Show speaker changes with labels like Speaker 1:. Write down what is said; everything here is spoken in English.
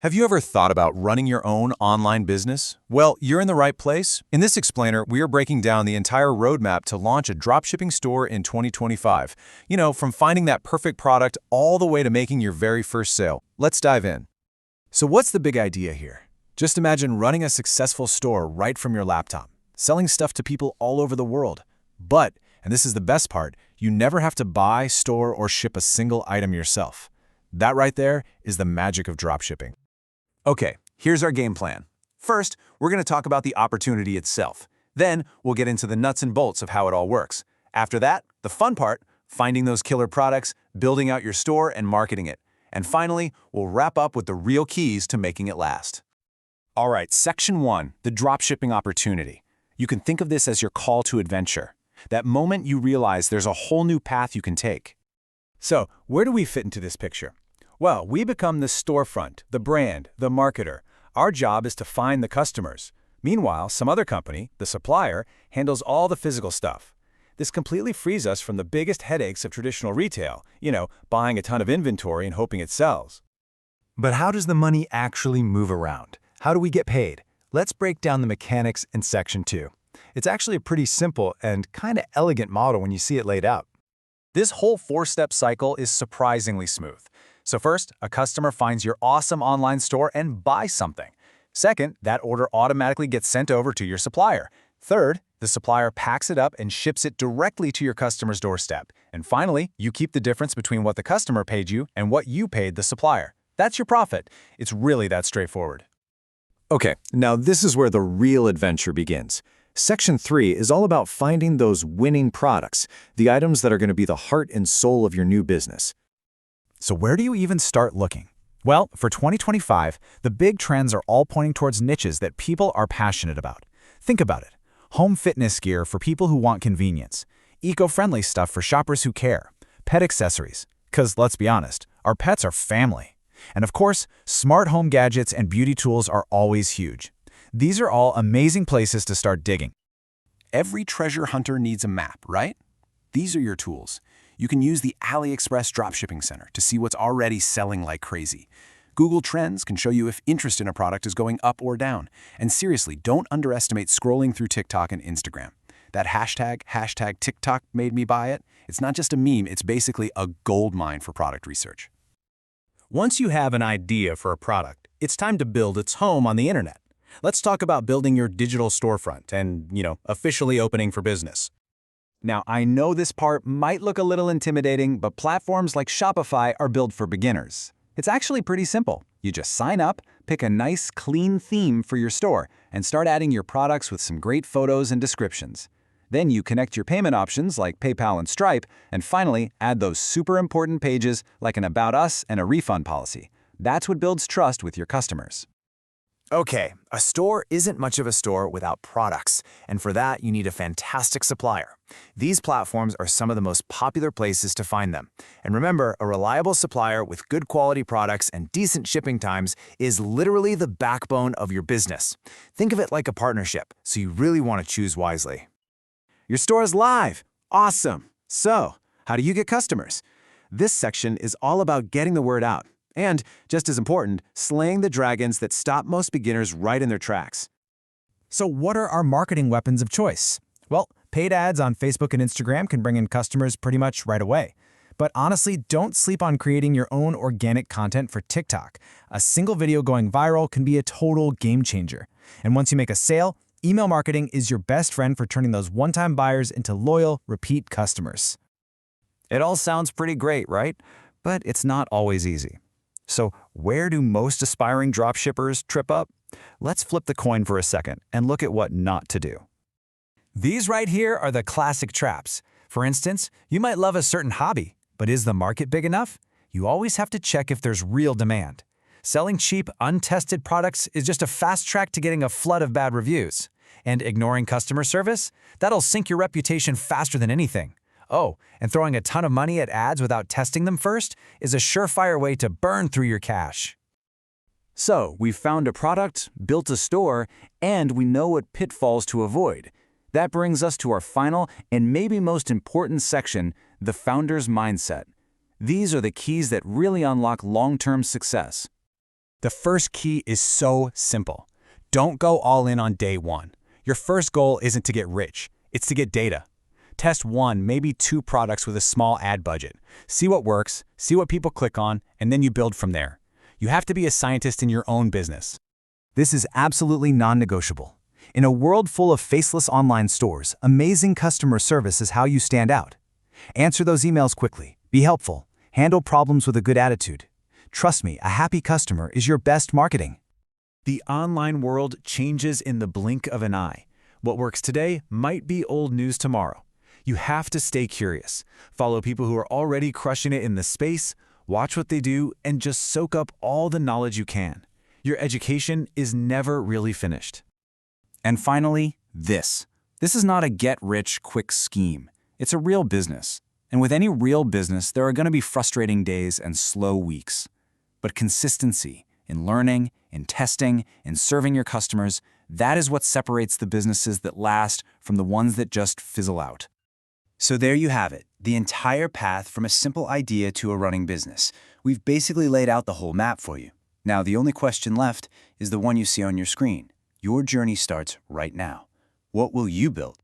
Speaker 1: Have you ever thought about running your own online business? Well, you're in the right place. In this explainer, we are breaking down the entire roadmap to launch a dropshipping store in 2025. From finding that perfect product all the way to making your very first sale. Let's dive in. So what's the big idea here? Just imagine running a successful store right from your laptop, selling stuff to people all over the world. But, and this is the best part, you never have to buy, store, or ship a single item yourself. That right there is the magic of dropshipping. Okay, here's our game plan. First, we're going to talk about the opportunity itself. Then, we'll get into the nuts and bolts of how it all works. After that, the fun part, finding those killer products, building out your store, and marketing it. And finally, we'll wrap up with the real keys to making it last. All right, Section 1, the dropshipping opportunity. You can think of this as your call to adventure. That moment you realize there's a whole new path you can take.
Speaker 2: So, where do we fit into this picture? Well, we become the storefront, the brand, the marketer. Our job is to find the customers. Meanwhile, some other company, the supplier, handles all the physical stuff. This completely frees us from the biggest headaches of traditional retail, buying a ton of inventory and hoping it sells.
Speaker 3: But how does the money actually move around? How do we get paid? Let's break down the mechanics in Section 2. It's actually a pretty simple and kind of elegant model when you see it laid out.
Speaker 1: This whole four-step cycle is surprisingly smooth. So first, a customer finds your awesome online store and buys something. Second, that order automatically gets sent over to your supplier. Third, the supplier packs it up and ships it directly to your customer's doorstep. And finally, you keep the difference between what the customer paid you and what you paid the supplier. That's your profit. It's really that straightforward.
Speaker 3: Okay, now this is where the real adventure begins. Section 3 is all about finding those winning products, the items that are going to be the heart and soul of your new business.
Speaker 2: So where do you even start looking? Well, for 2025, the big trends are all pointing towards niches that people are passionate about. Think about it. Home fitness gear for people who want convenience. Eco-friendly stuff for shoppers who care. Pet accessories. Because let's be honest, our pets are family. And of course, smart home gadgets and beauty tools are always huge. These are all amazing places to start digging.
Speaker 1: Every treasure hunter needs a map, right? These are your tools. You can use the AliExpress Dropshipping Center to see what's already selling like crazy. Google Trends can show you if interest in a product is going up or down. And seriously, don't underestimate scrolling through TikTok and Instagram. That hashtag TikTok made me buy it. It's not just a meme, it's basically a gold mine for product research.
Speaker 2: Once you have an idea for a product, it's time to build its home on the internet. Let's talk about building your digital storefront and, officially opening for business.
Speaker 1: Now, I know this part might look a little intimidating, but platforms like Shopify are built for beginners. It's actually pretty simple. You just sign up, pick a nice, clean theme for your store, and start adding your products with some great photos and descriptions. Then you connect your payment options like PayPal and Stripe, and finally, add those super important pages like an About Us and a refund policy. That's what builds trust with your customers.
Speaker 3: Okay, a store isn't much of a store without products, and for that, you need a fantastic supplier. These platforms are some of the most popular places to find them. And remember, a reliable supplier with good quality products and decent shipping times is literally the backbone of your business. Think of it like a partnership, so you really want to choose wisely.
Speaker 2: Your store is live. Awesome. So, how do you get customers? This section is all about getting the word out. And, just as important, slaying the dragons that stop most beginners right in their tracks. So what are our marketing weapons of choice? Well, paid ads on Facebook and Instagram can bring in customers pretty much right away. But honestly, don't sleep on creating your own organic content for TikTok. A single video going viral can be a total game changer. And once you make a sale, email marketing is your best friend for turning those one-time buyers into loyal, repeat customers.
Speaker 1: It all sounds pretty great, right? But it's not always easy. So where do most aspiring dropshippers trip up? Let's flip the coin for a second and look at what not to do.
Speaker 2: These right here are the classic traps. For instance, you might love a certain hobby, but is the market big enough? You always have to check if there's real demand. Selling cheap, untested products is just a fast track to getting a flood of bad reviews. And ignoring customer service? That'll sink your reputation faster than anything. Oh, and throwing a ton of money at ads without testing them first is a surefire way to burn through your cash.
Speaker 1: So, we've found a product, built a store, and we know what pitfalls to avoid. That brings us to our final and maybe most important section, the founder's mindset. These are the keys that really unlock long-term success. The first key is so simple. Don't go all in on day one. Your first goal isn't to get rich, it's to get data. Test one, maybe two products with a small ad budget. See what works, see what people click on, and then you build from there. You have to be a scientist in your own business.
Speaker 2: This is absolutely non-negotiable. In a world full of faceless online stores, amazing customer service is how you stand out. Answer those emails quickly, be helpful, handle problems with a good attitude. Trust me, a happy customer is your best marketing.
Speaker 3: The online world changes in the blink of an eye. What works today might be old news tomorrow. You have to stay curious. Follow people who are already crushing it in the space, watch what they do, and just soak up all the knowledge you can. Your education is never really finished.
Speaker 4: And finally, this. This is not a get-rich-quick scheme. It's a real business. And with any real business, there are going to be frustrating days and slow weeks. But consistency in learning, in testing, in serving your customers, that is what separates the businesses that last from the ones that just fizzle out.
Speaker 5: So there you have it, the entire path from a simple idea to a running business. We've basically laid out the whole map for you. Now, the only question left is the one you see on your screen. Your journey starts right now. What will you build?